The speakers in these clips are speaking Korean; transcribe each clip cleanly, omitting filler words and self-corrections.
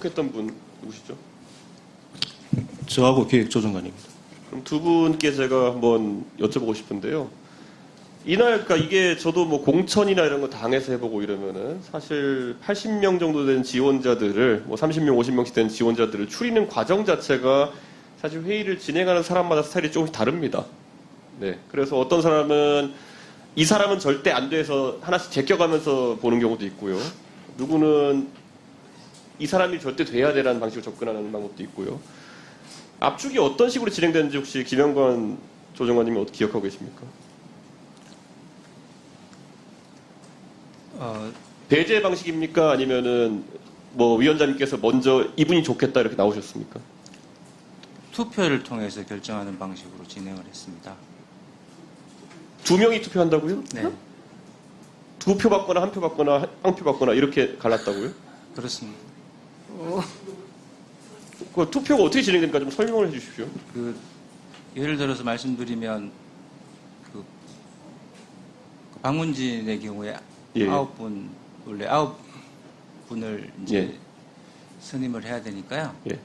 계속했던 분 누구시죠? 저하고 기획조정관입니다. 그럼 두 분께 제가 한번 여쭤보고 싶은데요. 이날, 그러니까 이게 저도 뭐 공천이나 이런 거 당해서 해보고 이러면은 사실 80명 정도 된 지원자들을 뭐 30명, 50명씩 된 지원자들을 추리는 과정 자체가 사실 회의를 진행하는 사람마다 스타일이 조금씩 다릅니다. 네. 그래서 어떤 사람은 이 사람은 절대 안 돼서 하나씩 제껴가면서 보는 경우도 있고요. 누구는 이 사람이 절대 돼야 되라는 방식으로 접근하는 방법도 있고요. 압축이 어떤 식으로 진행되는지 혹시 김영관 조정관님이 어떻게 기억하고 계십니까? 배제 방식입니까? 아니면은 뭐 위원장님께서 먼저 이분이 좋겠다 이렇게 나오셨습니까? 투표를 통해서 결정하는 방식으로 진행을 했습니다. 두 명이 투표한다고요? 네, 두 표 받거나 한 표 받거나 한 표 받거나 이렇게 갈랐다고요? 그렇습니다. 그 투표가 어떻게 진행되는가 좀 설명을 해주십시오. 예를 들어서 말씀드리면 박문진의 경우에 예. 9분 원래 9분을 이제 예. 선임을 해야 되니까요. 예.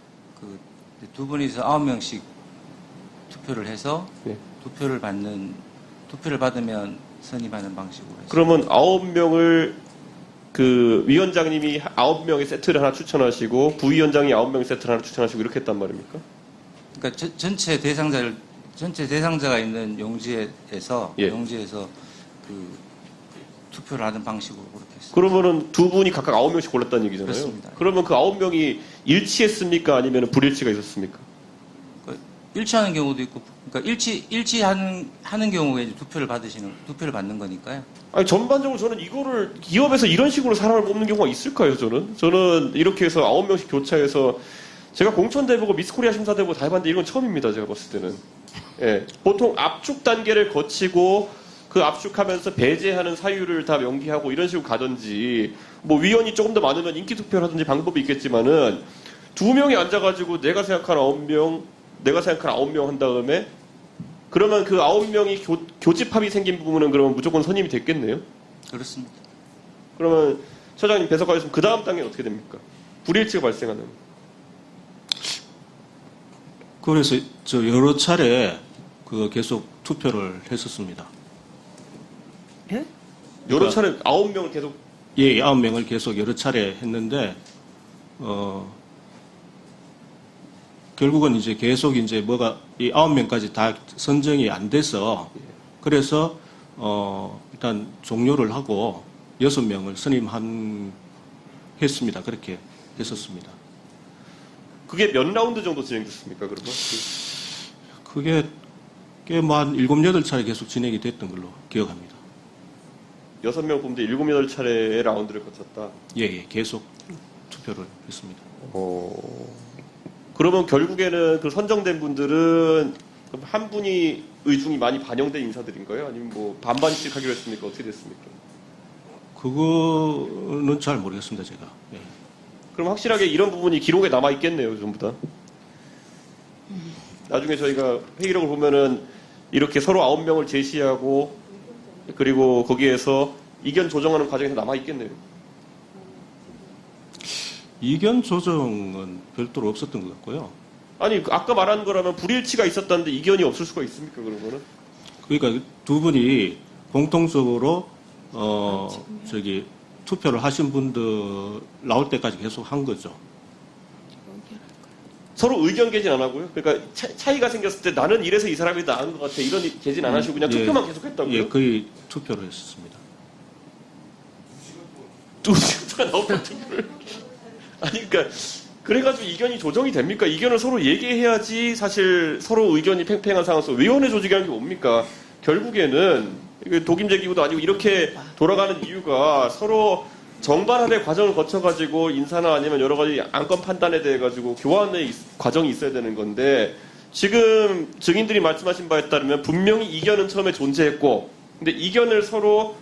두 분이서 9명씩 투표를 해서 예. 투표를 받으면 선임하는 방식으로 했습니다. 그러면 9명을 그 위원장님이 9명의 세트를 하나 추천하시고 부위원장이 9명의 세트를 하나 추천하시고 이렇게 했단 말입니까? 그러니까 전체 대상자가 있는 용지에서 예. 투표를 하는 방식으로 그렇게 했습니다. 그러면은 두 분이 각각 9명씩 골랐다는 얘기잖아요. 그렇습니다. 그러면 그 9명이 일치했습니까? 아니면 불일치가 있었습니까? 일치하는 경우도 있고, 그러니까 일치하는 경우에 이제 투표를 받는 거니까요. 아니, 전반적으로 저는 이거를 기업에서 이런 식으로 사람을 뽑는 경우가 있을까요, 저는 이렇게 해서 9명씩 교차해서 제가 공천대보고 미스코리아 심사대보고 다 해봤는데 이건 처음입니다, 제가 봤을 때는. 예. 보통 압축 단계를 거치고 그 압축하면서 배제하는 사유를 다 명기하고 이런 식으로 가든지 뭐 위원이 조금 더 많으면 인기 투표를 하든지 방법이 있겠지만은 두 명이 앉아가지고 내가 생각하는 9명 한 다음에 그러면 그 9명이 교집합이 생긴 부분은 그러면 무조건 선임이 됐겠네요. 그렇습니다. 그러면 처장님 배석하셨으면 그 다음 단계는 어떻게 됩니까? 불일치가 발생하는. 그래서 여러 차례 계속 투표를 했었습니다. 예? 여러 차례 9명을 계속. 예, 9명을 계속 여러 차례 했는데 결국은 이제 계속 이제 뭐가 이 9명까지 다 선정이 안 돼서 그래서 일단 종료를 하고 6명을 했습니다. 그렇게 했었습니다. 그게 몇 라운드 정도 진행됐습니까, 그러면? 그게 꽤 뭐 한 7, 8차례 계속 진행이 됐던 걸로 기억합니다. 6명 뽑는데 7, 8차례의 라운드를 거쳤다. 예, 계속 투표를 했습니다. 그러면 결국에는 그 선정된 분들은 한 분이 의중이 많이 반영된 인사들인 거예요? 아니면 뭐 반반씩 하기로 했습니까? 어떻게 됐습니까? 그거는 잘 모르겠습니다, 제가. 예. 그럼 확실하게 이런 부분이 기록에 남아 있겠네요, 전부 다. 나중에 저희가 회의록을 보면은 이렇게 서로 9명을 제시하고 그리고 거기에서 이견 조정하는 과정에서 남아 있겠네요. 이견 조정은 별도로 없었던 것 같고요. 아니, 아까 말한 거라면 불일치가 있었다는데 이견이 없을 수가 있습니까, 그런 거는? 그러니까 두 분이 공통적으로 투표를 하신 분들 나올 때까지 계속 한 거죠. 서로 의견 개진 안 하고요? 그러니까 차이가 생겼을 때 나는 이래서 이 사람이 나은 것 같아. 이런 개진 안 하시고 그냥 투표만 계속 했다고요? 예, 거의 투표를 했었습니다. 2시간 동안 나오는 투표를. 아니, 그러니까 그래가지고 이견이 조정이 됩니까? 이견을 서로 얘기해야지 사실 서로 의견이 팽팽한 상황에서 위원회 조직이라는 게 뭡니까? 결국에는 독임제 기구도 아니고 이렇게 돌아가는 이유가 서로 정반합의 과정을 거쳐가지고 인사나 아니면 여러 가지 안건 판단에 대해 가지고 교환의 과정이 있어야 되는 건데 지금 증인들이 말씀하신 바에 따르면 분명히 이견은 처음에 존재했고 근데 이견을 서로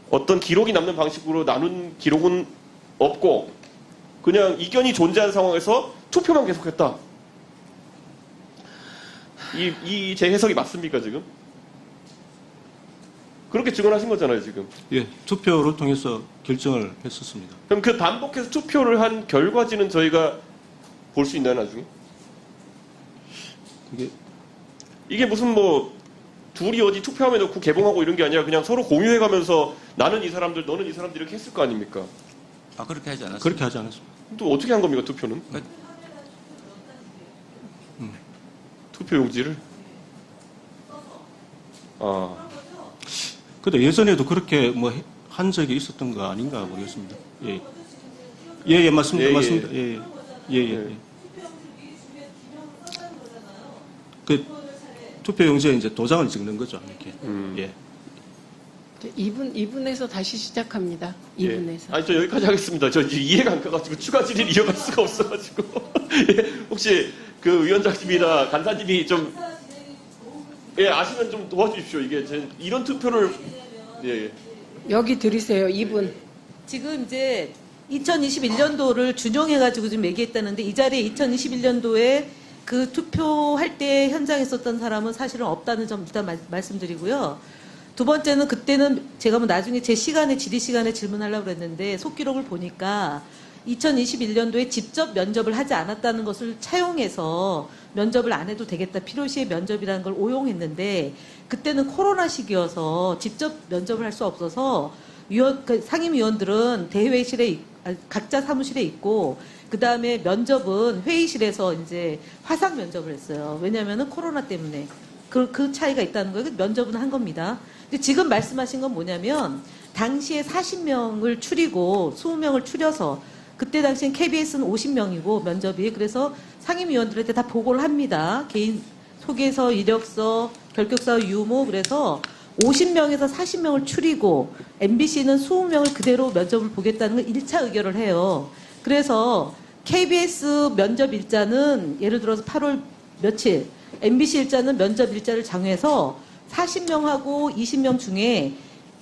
어떤 기록이 남는 방식으로 나눈 기록은 없고 그냥 이견이 존재한 상황에서 투표만 계속했다. 이 제 해석이 맞습니까 지금? 그렇게 증언하신 거잖아요, 지금. 예, 투표를 통해서 결정을 했었습니다. 그럼 그 반복해서 투표를 한 결과지는 저희가 볼 수 있나요, 나중에? 그게 이게 무슨 뭐 둘이 어디 투표함에 넣고 개봉하고 이런 게 아니라 그냥 서로 공유해가면서 나는 이 사람들, 너는 이 사람들 이렇게 했을 거 아닙니까? 아, 그렇게 하지 않았어요? 그렇게 하지 않았습니다. 또 어떻게 한 겁니까, 투표는? 투표 용지를? 아, 근데 예전에도 그렇게 뭐 한 적이 있었던 거 아닌가 모르겠습니다. 예, 예, 맞습니다. 예, 예. 맞습니다. 예, 예, 예. 예. 그 투표용지에 이제 도장을 찍는 거죠, 이렇게. 예. 2분에서 다시 시작합니다. 2분에서. 아니, 저 여기까지 하겠습니다. 저 이제 이해가 안 가가지고 추가 질의를 이어갈 수가 없어가지고. 예, 혹시 그 위원장님이나 간사님이 좀, 예, 아시면 좀 도와주십시오. 이게 이런 투표를, 예. 여기 들으세요. 2분. 지금 이제 2021년도를 준용해가지고 좀 얘기했다는데 이 자리에 2021년도에 그 투표할 때 현장에 있었던 사람은 사실은 없다는 점 일단 말씀드리고요. 두 번째는 그때는 제가 뭐 나중에 제 시간에 질의 시간에 질문하려고 그랬는데 속기록을 보니까 2021년도에 직접 면접을 하지 않았다는 것을 차용해서 면접을 안 해도 되겠다. 필요시에 면접이라는 걸 오용했는데 그때는 코로나 시기여서 직접 면접을 할 수 없어서 그 상임위원들은 대회실에 각자 사무실에 있고 그 다음에 면접은 회의실에서 이제 화상 면접을 했어요. 왜냐하면은 코로나 때문에 그 차이가 있다는 거예요. 면접은 한 겁니다. 근데 지금 말씀하신 건 뭐냐면 당시에 40명을 추리고 20명을 추려서 그때 당시엔 KBS는 50명이고 면접이 그래서 상임위원들한테 다 보고를 합니다. 개인 소개서, 이력서, 결격서, 유무 그래서 50명에서 40명을 추리고 MBC는 20명을 그대로 면접을 보겠다는 걸 1차 의결을 해요. 그래서 KBS 면접 일자는 예를 들어서 8월 며칠, MBC 일자는 면접 일자를 정해서 40명하고 20명 중에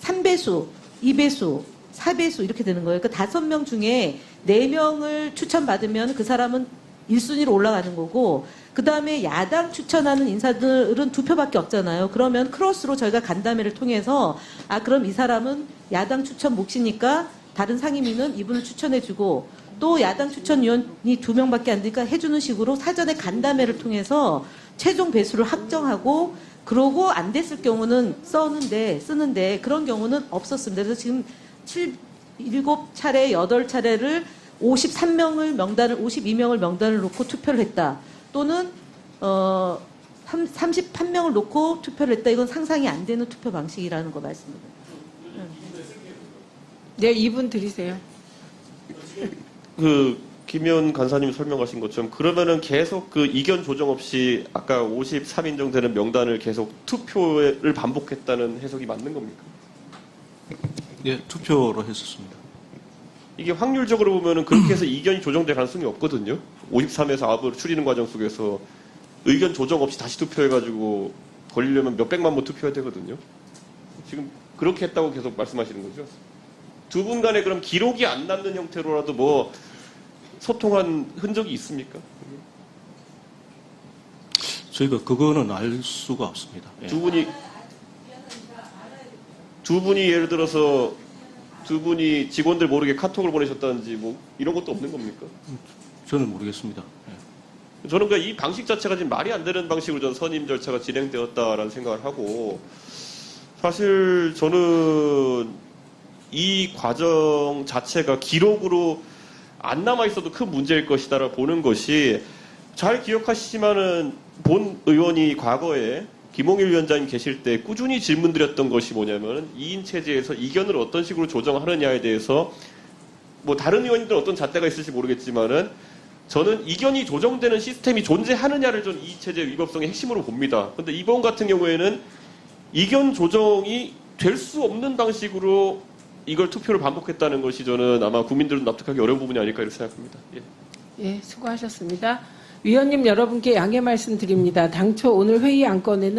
3배수, 2배수, 4배수 이렇게 되는 거예요. 그러니까 5명 중에 4명을 추천받으면 그 사람은 1순위로 올라가는 거고 그 다음에 야당 추천하는 인사들은 2표밖에 없잖아요. 그러면 크로스로 저희가 간담회를 통해서 그럼 이 사람은 야당 추천 몫이니까 다른 상임위는 이분을 추천해주고 또 야당 추천위원이 2명밖에 안 되니까 해주는 식으로 사전에 간담회를 통해서 최종 배수를 확정하고 그러고 안 됐을 경우는 쓰는데 그런 경우는 없었습니다. 그래서 지금 7차례, 8차례를 52명을 명단을 놓고 투표를 했다. 또는 31명을 놓고 투표를 했다. 이건 상상이 안 되는 투표 방식이라는 거 말씀드립니다. 네, 2분 드리세요. 김현 간사님이 설명하신 것처럼 그러면은 계속 그 이견 조정 없이 아까 53인정 되는 명단을 계속 투표를 반복했다는 해석이 맞는 겁니까? 예, 투표로 했었습니다. 이게 확률적으로 보면은 그렇게 해서 이견이 조정될 가능성이 없거든요. 53에서 9을 추리는 과정 속에서 의견 조정 없이 다시 투표해가지고 걸리려면 몇백만 번 투표해야 되거든요. 지금 그렇게 했다고 계속 말씀하시는 거죠? 두 분 간에 그럼 기록이 안 남는 형태로라도 뭐 소통한 흔적이 있습니까? 저희가 그거는 알 수가 없습니다. 예. 두 분이 예를 들어서 두 분이 직원들 모르게 카톡을 보내셨다든지 뭐 이런 것도 없는 겁니까? 저는 모르겠습니다. 예. 저는 그러니까 이 방식 자체가 지금 말이 안 되는 방식으로 전 선임 절차가 진행되었다라는 생각을 하고 사실 저는 이 과정 자체가 기록으로 안 남아 있어도 큰 문제일 것이다라 보는 것이 잘 기억하시지만은 본 의원이 과거에 김홍일 위원장님 계실 때 꾸준히 질문드렸던 것이 뭐냐면 2인 체제에서 이견을 어떤 식으로 조정하느냐에 대해서 뭐 다른 의원님들은 어떤 잣대가 있을지 모르겠지만은 저는 이견이 조정되는 시스템이 존재하느냐를 전 이 체제의 위법성의 핵심으로 봅니다. 근데 이번 같은 경우에는 이견 조정이 될 수 없는 방식으로 이걸 투표를 반복했다는 것이 저는 아마 국민들은 납득하기 어려운 부분이 아닐까 이렇게 생각합니다. 예. 예, 수고하셨습니다. 위원님 여러분께 양해 말씀드립니다. 당초 오늘 회의 안건에는